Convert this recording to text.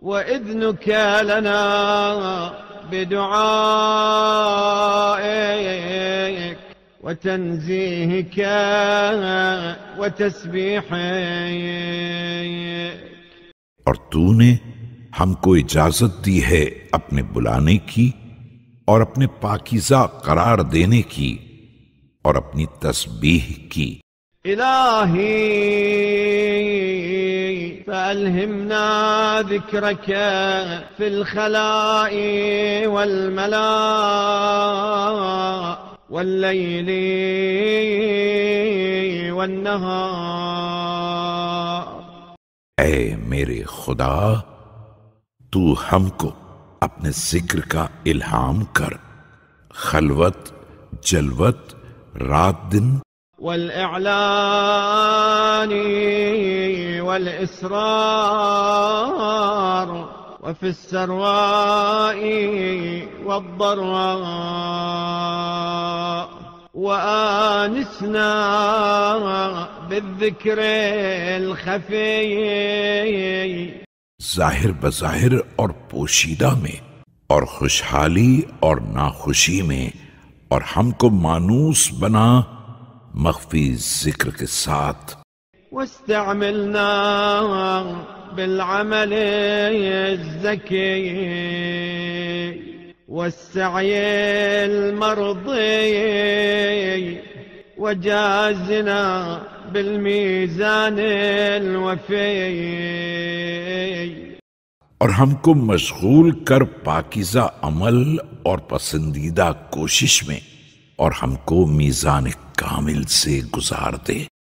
وإذنك لنا بدعائك وتنزيهك وتسبيحك. اور تو نے ہم کو اجازت دی ہے اپنے بلانے کی اور اپنے پاکیزہ قرار دینے کی اور اپنی تسبیح کی۔ إلهي فألهمنا ذكرك في الخلاء والملاء والليل والنهار۔ اے میرے خدا، تو ہم کو اپنے ذکر کا الہام کر، خلوت جلوت رات دن، والإعلان والإسرار وفي السراء والضراء، وآنسنا بالذكر الخفي، ظاہر بظاہر اور پوشیدہ میں، اور خوشحالی اور ناخوشی میں، اور ہم کو مانوس بنا مخفی ذکر کے ساتھ۔ واستعملنا بالعمل الزكي والسعي المرضي، وجازنا بالميزان الوفي، اور ہم کو مشغول کر پاکیزہ عمل اور پسندیدہ کوشش میں، اور ہم کو میزان کامل سے گزار دے۔